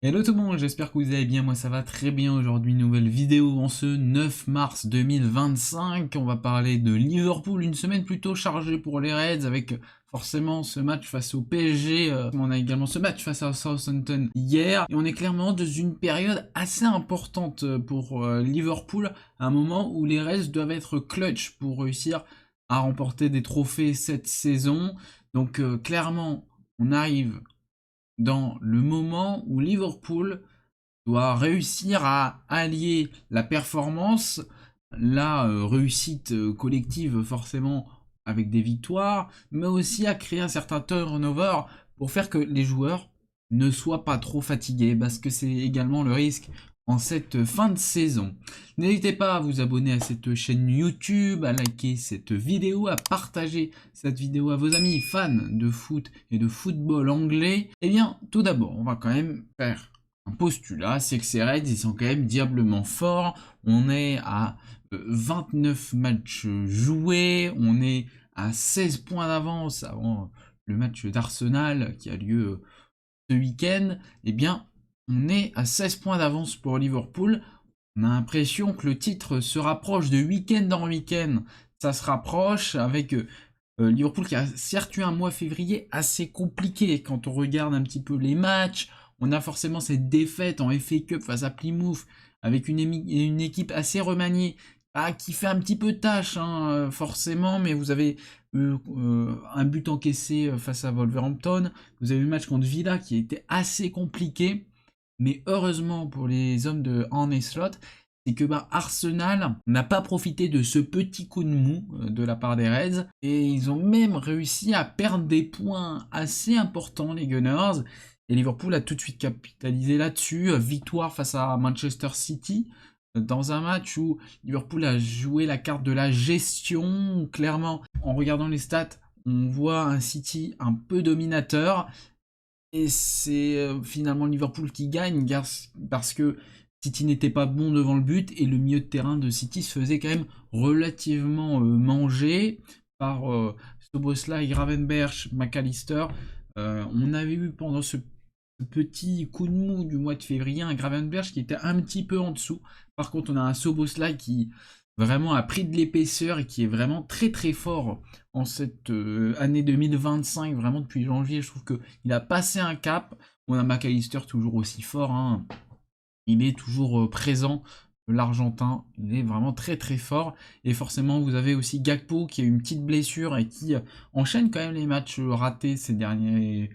Hello tout le monde, j'espère que vous allez bien, moi ça va très bien aujourd'hui, nouvelle vidéo en ce 9 mars 2025, on va parler de Liverpool, une semaine plutôt chargée pour les Reds avec forcément ce match face au PSG, on a également ce match face à Southampton hier, et on est clairement dans une période assez importante pour Liverpool, un moment où les Reds doivent être clutch pour réussir à remporter des trophées cette saison, donc clairement on arrive dans le moment où Liverpool doit réussir à allier la performance, la réussite collective forcément avec des victoires, mais aussi à créer un certain turnover pour faire que les joueurs ne soient pas trop fatigués, parce que c'est également le risque en cette fin de saison. N'hésitez pas à vous abonner à cette chaîne YouTube, à liker cette vidéo, à partager cette vidéo à vos amis fans de foot et de football anglais. Eh bien, tout d'abord, on va quand même faire un postulat, c'est que ces Reds, ils sont quand même diablement forts. On est à 29 matchs joués, on est à 16 points d'avance avant le match d'Arsenal qui a lieu ce week-end. Eh bien, on est à 16 points d'avance pour Liverpool. On a l'impression que le titre se rapproche de week-end en week-end. Ça se rapproche avec Liverpool qui a certes eu un mois février assez compliqué quand on regarde un petit peu les matchs. On a forcément cette défaite en FA Cup face à Plymouth avec une équipe assez remaniée qui fait un petit peu tâche forcément, mais vous avez un but encaissé face à Wolverhampton. Vous avez eu le match contre Villa qui a été assez compliqué. Mais heureusement pour les hommes de Arne Slot, c'est que Arsenal n'a pas profité de ce petit coup de mou de la part des Reds. Et ils ont même réussi à perdre des points assez importants, les Gunners. Et Liverpool a tout de suite capitalisé là-dessus. Victoire face à Manchester City. Dans un match où Liverpool a joué la carte de la gestion. Clairement, en regardant les stats, on voit un City un peu dominateur. Et c'est finalement Liverpool qui gagne parce que City n'était pas bon devant le but et le milieu de terrain de City se faisait quand même relativement manger par Szoboszlai, Gravenberch, McAllister. On avait eu pendant ce petit coup de mou du mois de février un Gravenberch qui était un petit peu en dessous. Par contre, on a un Szoboszlai qui vraiment a pris de l'épaisseur et qui est vraiment très très fort en cette année 2025, vraiment depuis janvier. Je trouve qu'il a passé un cap. On a McAllister toujours aussi fort, hein. Il est toujours présent. L'Argentin, il est vraiment très très fort. Et forcément, vous avez aussi Gakpo qui a eu une petite blessure et qui enchaîne quand même les matchs ratés ces dernières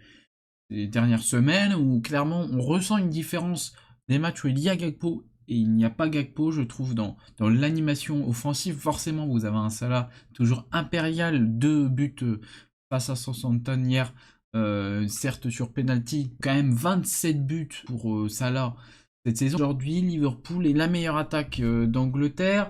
semaines, où clairement on ressent une différence des matchs où il y a Gakpo et il n'y a pas Gakpo, je trouve, dans l'animation offensive. Forcément, vous avez un Salah toujours impérial, 2 buts face à Southampton hier, certes sur penalty, quand même 27 buts pour Salah cette saison. Aujourd'hui, Liverpool est la meilleure attaque d'Angleterre.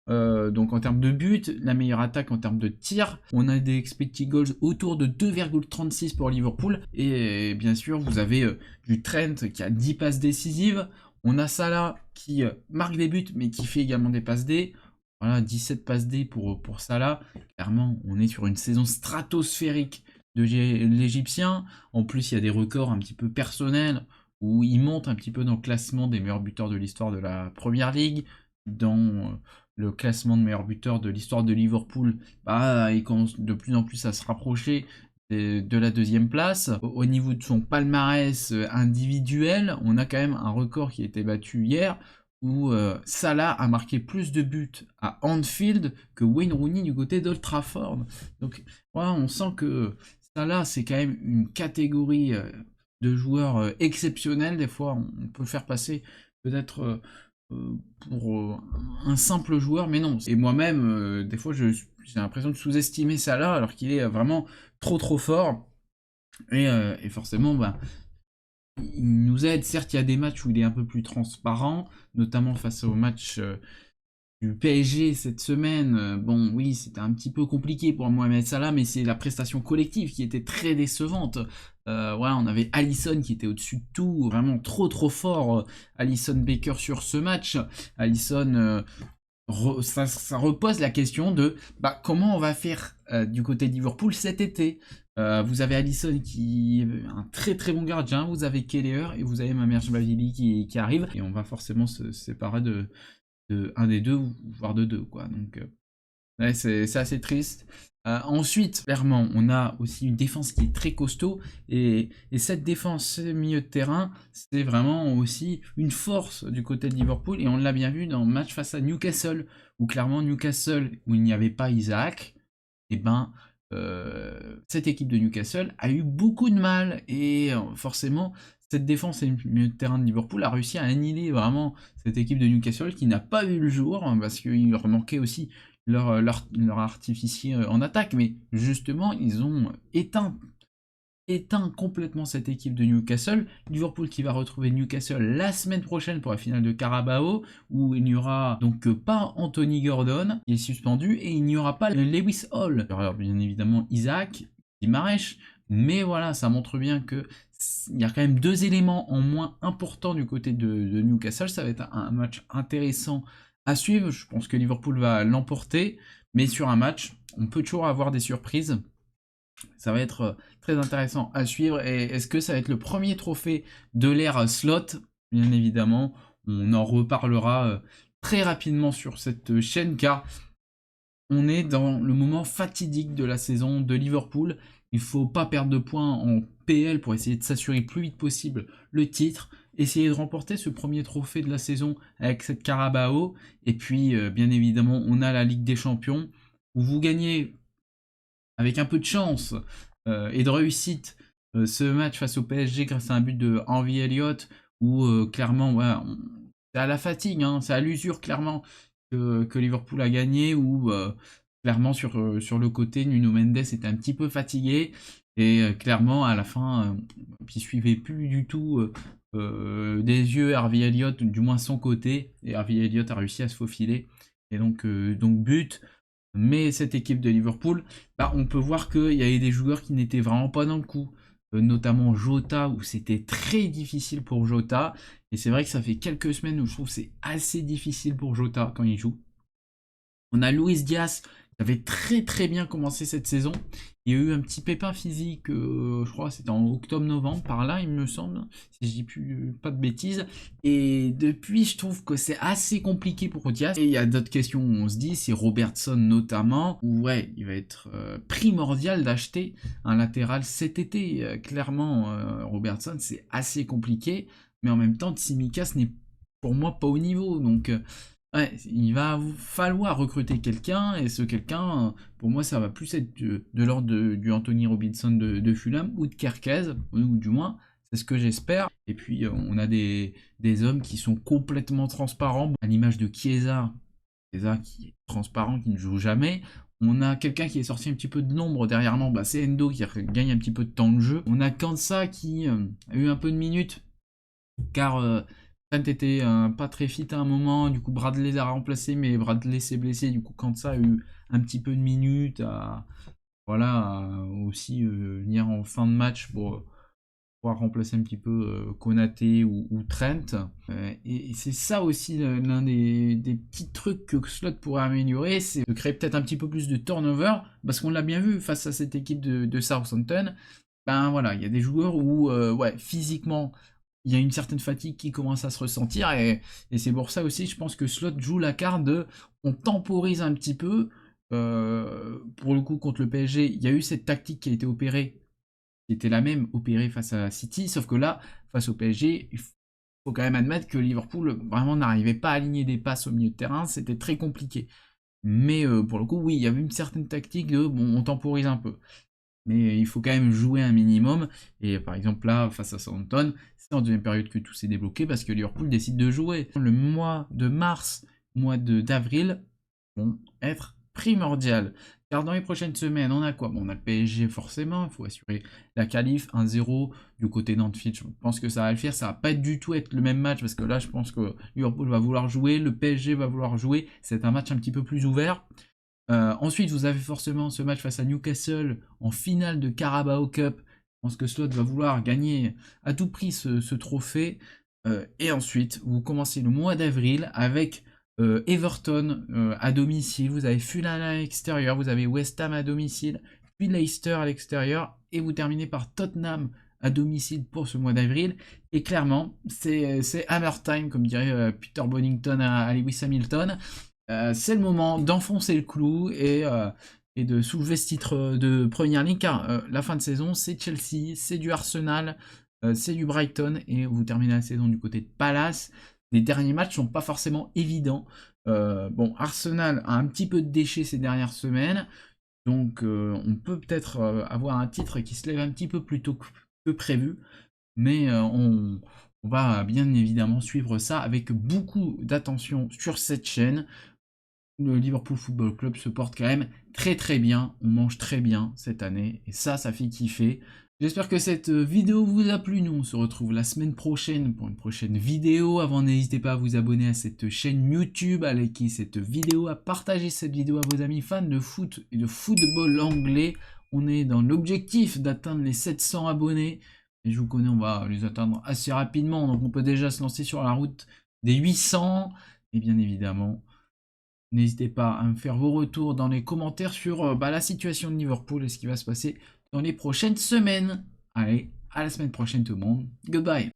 Donc en termes de buts, la meilleure attaque en termes de tirs. On a des expected goals autour de 2,36 pour Liverpool. Et bien sûr, vous avez du Trent qui a 10 passes décisives. On a Salah qui marque des buts, mais qui fait également des passes D. Voilà, 17 passes D pour Salah. Clairement, on est sur une saison stratosphérique de l'Égyptien. En plus, il y a des records un petit peu personnels où il monte un petit peu dans le classement des meilleurs buteurs de l'histoire de la Première Ligue, dans le classement de meilleurs buteurs de l'histoire de Liverpool, il commence de plus en plus à se rapprocher de la deuxième place. Au niveau de son palmarès individuel, on a quand même un record qui a été battu hier, où Salah a marqué plus de buts à Anfield que Wayne Rooney du côté d'Old Trafford. Donc voilà, on sent que Salah, c'est quand même une catégorie de joueurs exceptionnels. Des fois, on peut le faire passer peut-être pour un simple joueur, mais non. Et moi-même, des fois, j'ai l'impression de sous-estimer Salah alors qu'il est vraiment trop trop fort. Et forcément, il nous aide. Certes, il y a des matchs où il est un peu plus transparent, notamment face au match du PSG cette semaine. Bon, oui, c'était un petit peu compliqué pour Mohamed Salah, mais c'est la prestation collective qui était très décevante. Voilà, on avait Alisson qui était au-dessus de tout, vraiment trop trop fort. Alisson Becker sur ce match. Alisson, ça repose la question de comment on va faire du côté de Liverpool cet été. Vous avez Alisson qui est un très très bon gardien, vous avez Keller et vous avez Mamerchbaili qui arrive. Et on va forcément se séparer de un des deux, voire de deux, quoi. Donc, ouais, c'est assez triste. Ensuite, clairement, on a aussi une défense qui est très costaud. Et cette défense milieu de terrain, c'est vraiment aussi une force du côté de Liverpool. Et on l'a bien vu dans le match face à Newcastle, où clairement Newcastle, où il n'y avait pas Isaac, et ben cette équipe de Newcastle a eu beaucoup de mal. Et forcément, cette défense et le milieu de terrain de Liverpool a réussi à annihiler vraiment cette équipe de Newcastle qui n'a pas vu le jour, parce qu'il leur manquait aussi leur artificier en attaque, mais justement, ils ont éteint complètement cette équipe de Newcastle. Liverpool qui va retrouver Newcastle la semaine prochaine pour la finale de Carabao, où il n'y aura donc pas Anthony Gordon, qui est suspendu, et il n'y aura pas Lewis Hall. Il y aura bien évidemment Isaac, Guimaraes, mais voilà, ça montre bien que il y a quand même deux éléments en moins importants du côté de Newcastle. Ça va être un match intéressant à suivre. Je pense que Liverpool va l'emporter, mais sur un match, on peut toujours avoir des surprises. Ça va être très intéressant à suivre. Et est-ce que ça va être le premier trophée de l'ère slot? Bien évidemment, on en reparlera très rapidement sur cette chaîne, car on est dans le moment fatidique de la saison de Liverpool. Il ne faut pas perdre de points en PL pour essayer de s'assurer le plus vite possible le titre, essayer de remporter ce premier trophée de la saison avec cette Carabao. Et puis, bien évidemment, on a la Ligue des Champions, où vous gagnez avec un peu de chance et de réussite ce match face au PSG grâce à un but de Harvey Elliott, où clairement, ouais, c'est à la fatigue, hein, c'est à l'usure clairement que Liverpool a gagné, où clairement sur le côté, Nuno Mendes était un petit peu fatigué, et clairement à la fin, il suivait plus du tout des yeux Harvey Elliott, du moins son côté, et Harvey Elliott a réussi à se faufiler, et donc but. Mais cette équipe de Liverpool, bah, on peut voir qu'il y avait des joueurs qui n'étaient vraiment pas dans le coup. Notamment Jota, où c'était très difficile pour Jota. Et c'est vrai que ça fait quelques semaines où je trouve que c'est assez difficile pour Jota quand il joue. On a Luis Diaz qui avait très très bien commencé cette saison. Il y a eu un petit pépin physique, je crois c'était en octobre-novembre, par là il me semble, si je dis plus pas de bêtises. Et depuis je trouve que c'est assez compliqué pour Diaz. Et il y a d'autres questions où on se dit, c'est Robertson notamment, où ouais, il va être primordial d'acheter un latéral cet été. Clairement, Robertson c'est assez compliqué, mais en même temps Tsimikas n'est pour moi pas au niveau. Donc ouais, il va falloir recruter quelqu'un, et ce quelqu'un, pour moi, ça va plus être de l'ordre du Anthony Robinson de Fulham, ou de Kerkez, ou du moins, c'est ce que j'espère. Et puis, on a des hommes qui sont complètement transparents, à l'image de Chiesa qui est transparent, qui ne joue jamais. On a quelqu'un qui est sorti un petit peu de l'ombre derrière, bah, c'est Endo qui gagne un petit peu de temps de jeu. On a Kansa qui a eu un peu de minutes, car Trent était pas très fit à un moment, du coup Bradley l'a remplacé, mais Bradley s'est blessé, du coup quand ça a eu un petit peu de minutes à aussi venir en fin de match pour pouvoir remplacer un petit peu Konaté ou Trent. Et c'est ça aussi l'un des petits trucs que Slot pourrait améliorer, c'est de créer peut-être un petit peu plus de turnover, parce qu'on l'a bien vu face à cette équipe de Southampton. Ben voilà, il y a des joueurs où ouais, physiquement il y a une certaine fatigue qui commence à se ressentir, et c'est pour ça aussi je pense que Slot joue la carte de on temporise un petit peu. Pour le coup contre le PSG, il y a eu cette tactique qui a été opérée, qui était la même opérée face à City, sauf que là, face au PSG, il faut quand même admettre que Liverpool vraiment n'arrivait pas à aligner des passes au milieu de terrain, c'était très compliqué. Mais pour le coup, oui, il y avait une certaine tactique de bon, on temporise un peu, mais il faut quand même jouer un minimum. Et par exemple là, face à Southampton, c'est en deuxième période que tout s'est débloqué, parce que Liverpool décide de jouer. Le mois de mars, d'avril vont être primordial. Car dans les prochaines semaines, on a quoi? Bon, on a le PSG forcément, il faut assurer la qualif 1-0 du côté d'Anfield. Je pense que ça va le faire, ça va pas du tout être le même match, parce que là je pense que Liverpool va vouloir jouer, le PSG va vouloir jouer, c'est un match un petit peu plus ouvert. Ensuite, vous avez forcément ce match face à Newcastle en finale de Carabao Cup. Je pense que Slot va vouloir gagner à tout prix ce trophée. Et ensuite, vous commencez le mois d'avril avec Everton à domicile. Vous avez Fulham à l'extérieur. Vous avez West Ham à domicile. puis Leicester à l'extérieur, et vous terminez par Tottenham à domicile pour ce mois d'avril. Et clairement, c'est hammer time, comme dirait Peter Bonington à Lewis Hamilton. C'est le moment d'enfoncer le clou et de soulever ce titre de Première Ligue, car la fin de saison, c'est Chelsea, c'est du Arsenal, c'est du Brighton, et vous terminez la saison du côté de Palace. Les derniers matchs sont pas forcément évidents. Bon, Arsenal a un petit peu de déchets ces dernières semaines, donc on peut peut-être avoir un titre qui se lève un petit peu plus tôt que prévu, mais on va bien évidemment suivre ça avec beaucoup d'attention sur cette chaîne. Le Liverpool Football Club se porte quand même très très bien, on mange très bien cette année, et ça fait kiffer. J'espère que cette vidéo vous a plu. Nous on se retrouve la semaine prochaine pour une prochaine vidéo. Avant, n'hésitez pas à vous abonner à cette chaîne YouTube, à liker cette vidéo, à partager cette vidéo à vos amis fans de foot et de football anglais. On est dans l'objectif d'atteindre les 700 abonnés, et je vous connais, on va les atteindre assez rapidement, donc on peut déjà se lancer sur la route des 800, et bien évidemment, n'hésitez pas à me faire vos retours dans les commentaires sur la situation de Liverpool et ce qui va se passer dans les prochaines semaines. Allez, à la semaine prochaine tout le monde. Goodbye.